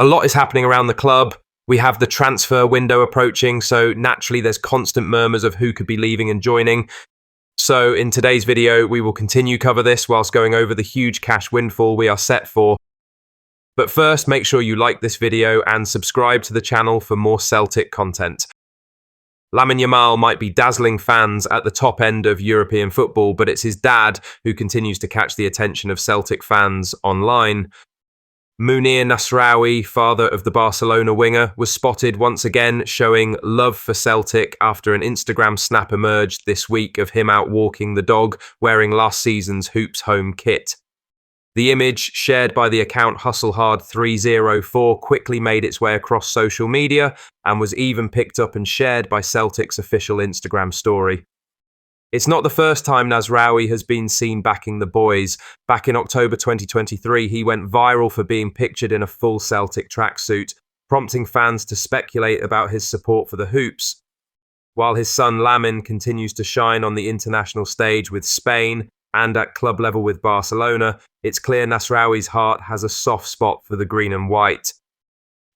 A lot is happening around the club. We have the transfer window approaching, so naturally there's constant murmurs of who could be leaving and joining. So in today's video, we will continue cover this whilst going over the huge cash windfall we are set for. But first, make sure you like this video and subscribe to the channel for more Celtic content. Lamine Yamal might be dazzling fans at the top end of European football, but it's his dad who continues to catch the attention of Celtic fans online. Munir Nasraoui, father of the Barcelona winger, was spotted once again showing love for Celtic after an Instagram snap emerged this week of him out walking the dog wearing last season's Hoops home kit. The image, shared by the account HustleHard304, quickly made its way across social media and was even picked up and shared by Celtic's official Instagram story. It's not the first time Nasraoui has been seen backing the boys. Back in October 2023, he went viral for being pictured in a full Celtic tracksuit, prompting fans to speculate about his support for the Hoops. While his son Lamine continues to shine on the international stage with Spain and at club level with Barcelona, it's clear Nasraoui's heart has a soft spot for the green and white.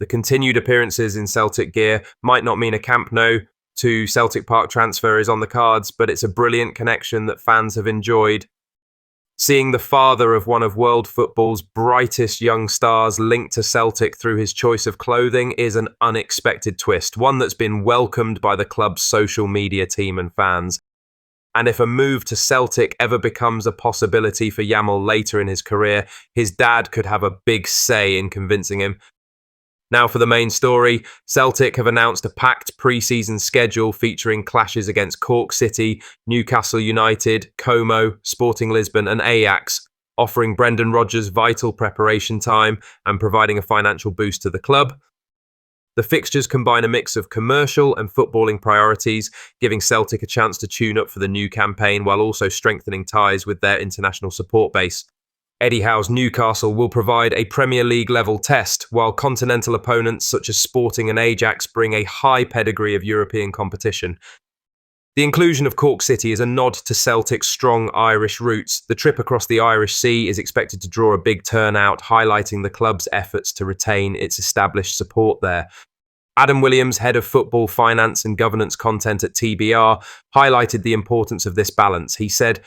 The continued appearances in Celtic gear might not mean a Camp Nou to Celtic Park transfer is on the cards, but it's a brilliant connection that fans have enjoyed. Seeing the father of one of world football's brightest young stars linked to Celtic through his choice of clothing is an unexpected twist, one that's been welcomed by the club's social media team and fans. And if a move to Celtic ever becomes a possibility for Yamal later in his career, his dad could have a big say in convincing him. Now for the main story, Celtic have announced a packed pre-season schedule featuring clashes against Cork City, Newcastle United, Como, Sporting Lisbon and Ajax, offering Brendan Rodgers vital preparation time and providing a financial boost to the club. The fixtures combine a mix of commercial and footballing priorities, giving Celtic a chance to tune up for the new campaign while also strengthening ties with their international support base. Eddie Howe's Newcastle will provide a Premier League level test, while continental opponents such as Sporting and Ajax bring a high pedigree of European competition. The inclusion of Cork City is a nod to Celtic's strong Irish roots. The trip across the Irish Sea is expected to draw a big turnout, highlighting the club's efforts to retain its established support there. Adam Williams, head of football, finance and governance content at TBR, highlighted the importance of this balance. He said,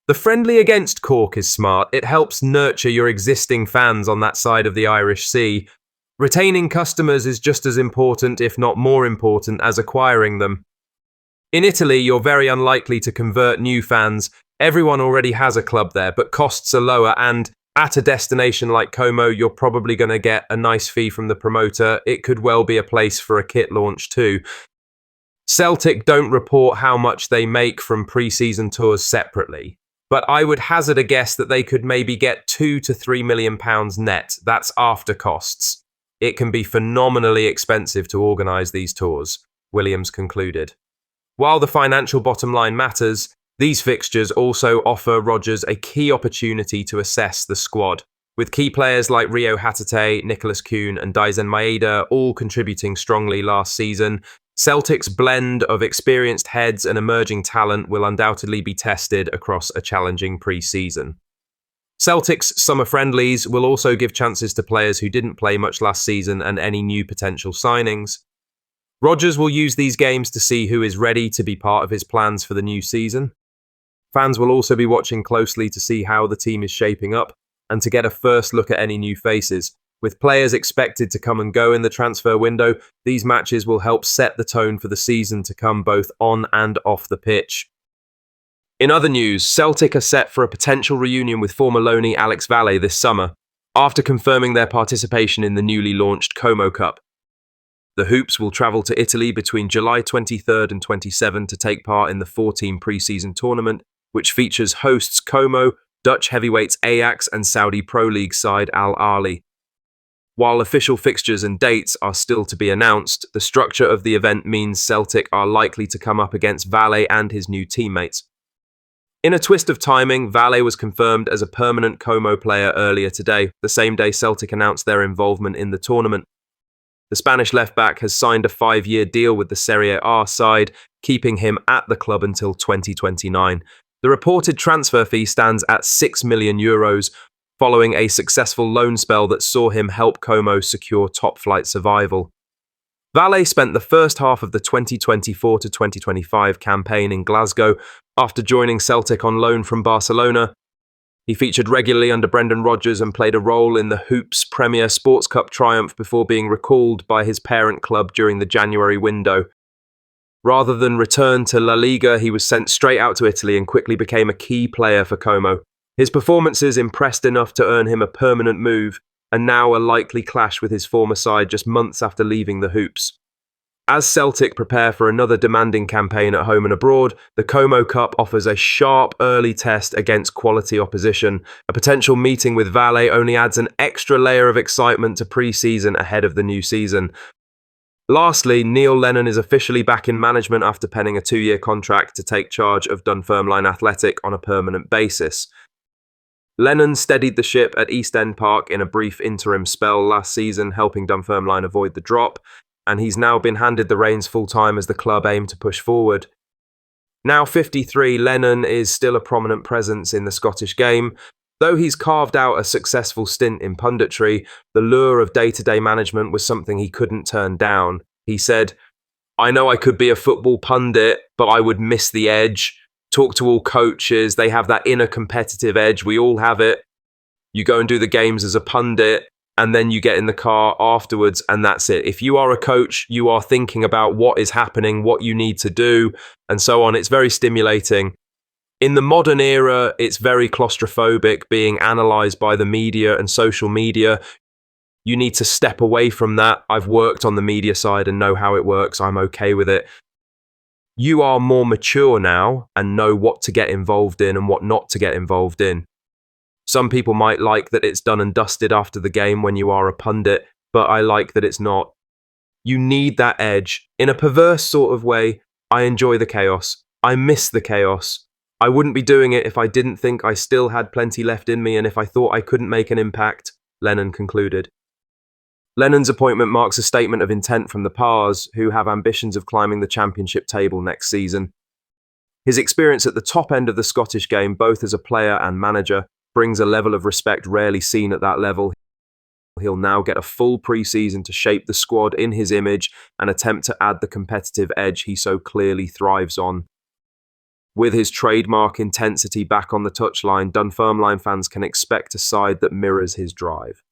"The friendly against Cork is smart. It helps nurture your existing fans on that side of the Irish Sea. Retaining customers is just as important, if not more important, as acquiring them. In Italy, you're very unlikely to convert new fans. Everyone already has a club there, but costs are lower, and at a destination like Como, you're probably going to get a nice fee from the promoter. It could well be a place for a kit launch too." Celtic don't report how much they make from pre-season tours separately, but I would hazard a guess that they could maybe get £2 to £3 million net. That's after costs. It can be phenomenally expensive to organise these tours, Williams concluded. While the financial bottom line matters, these fixtures also offer Rodgers a key opportunity to assess the squad. With key players like Rio Hatate, Nicholas Kuhn and Daisen Maeda all contributing strongly last season, Celtic's blend of experienced heads and emerging talent will undoubtedly be tested across a challenging pre-season. Celtic's summer friendlies will also give chances to players who didn't play much last season and any new potential signings. Rodgers will use these games to see who is ready to be part of his plans for the new season. Fans will also be watching closely to see how the team is shaping up and to get a first look at any new faces. With players expected to come and go in the transfer window, these matches will help set the tone for the season to come both on and off the pitch. In other news, Celtic are set for a potential reunion with former loanee Alex Valle this summer, after confirming their participation in the newly launched Como Cup. The Hoops will travel to Italy between July 23rd and 27 to take part in the 4-team pre-season tournament, which features hosts Como, Dutch heavyweights Ajax and Saudi Pro League side Al Ahly. While official fixtures and dates are still to be announced, the structure of the event means Celtic are likely to come up against Valle and his new teammates. In a twist of timing, Valle was confirmed as a permanent Como player earlier today, the same day Celtic announced their involvement in the tournament. The Spanish left-back has signed a 5-year deal with the Serie A side, keeping him at the club until 2029. The reported transfer fee stands at €6 million, following a successful loan spell that saw him help Como secure top-flight survival. Valle spent the first half of the 2024 to 2025 campaign in Glasgow after joining Celtic on loan from Barcelona. He featured regularly under Brendan Rodgers and played a role in the Hoops Premier Sports Cup triumph before being recalled by his parent club during the January window. Rather than return to La Liga, he was sent straight out to Italy and quickly became a key player for Como. His performances impressed enough to earn him a permanent move, and now a likely clash with his former side just months after leaving the Hoops. As Celtic prepare for another demanding campaign at home and abroad, the Como Cup offers a sharp early test against quality opposition. A potential meeting with Valle only adds an extra layer of excitement to pre-season ahead of the new season. Lastly, Lennon is officially back in management after penning a 2-year contract to take charge of Dunfermline Athletic on a permanent basis. Lennon steadied the ship at East End Park in a brief interim spell last season, helping Dunfermline avoid the drop, and he's now been handed the reins full-time as the club aim to push forward. Now 53, Lennon is still a prominent presence in the Scottish game. Though he's carved out a successful stint in punditry, the lure of day-to-day management was something he couldn't turn down. He said, "I know I could be a football pundit, but I would miss the edge. Talk to all coaches, they have that inner competitive edge, we all have it. You go and do the games as a pundit, and then you get in the car afterwards, and that's it. If you are a coach, you are thinking about what is happening, what you need to do, and so on. It's very stimulating. In the modern era, it's very claustrophobic, being analysed by the media and social media. You need to step away from that. I've worked on the media side and know how it works. I'm okay with it. You are more mature now and know what to get involved in and what not to get involved in. Some people might like that it's done and dusted after the game when you are a pundit, but I like that it's not. You need that edge. In a perverse sort of way, I enjoy the chaos. I miss the chaos. I wouldn't be doing it if I didn't think I still had plenty left in me and if I thought I couldn't make an impact," Lennon concluded. Lennon's appointment marks a statement of intent from the Pars, who have ambitions of climbing the championship table next season. His experience at the top end of the Scottish game, both as a player and manager, brings a level of respect rarely seen at that level. He'll now get a full pre-season to shape the squad in his image and attempt to add the competitive edge he so clearly thrives on. With his trademark intensity back on the touchline, Dunfermline fans can expect a side that mirrors his drive.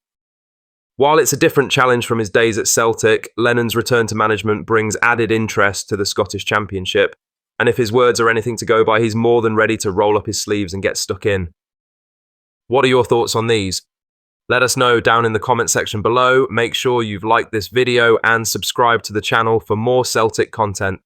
While it's a different challenge from his days at Celtic, Lennon's return to management brings added interest to the Scottish Championship, and if his words are anything to go by, he's more than ready to roll up his sleeves and get stuck in. What are your thoughts on these? Let us know down in the comment section below. Make sure you've liked this video and subscribed to the channel for more Celtic content.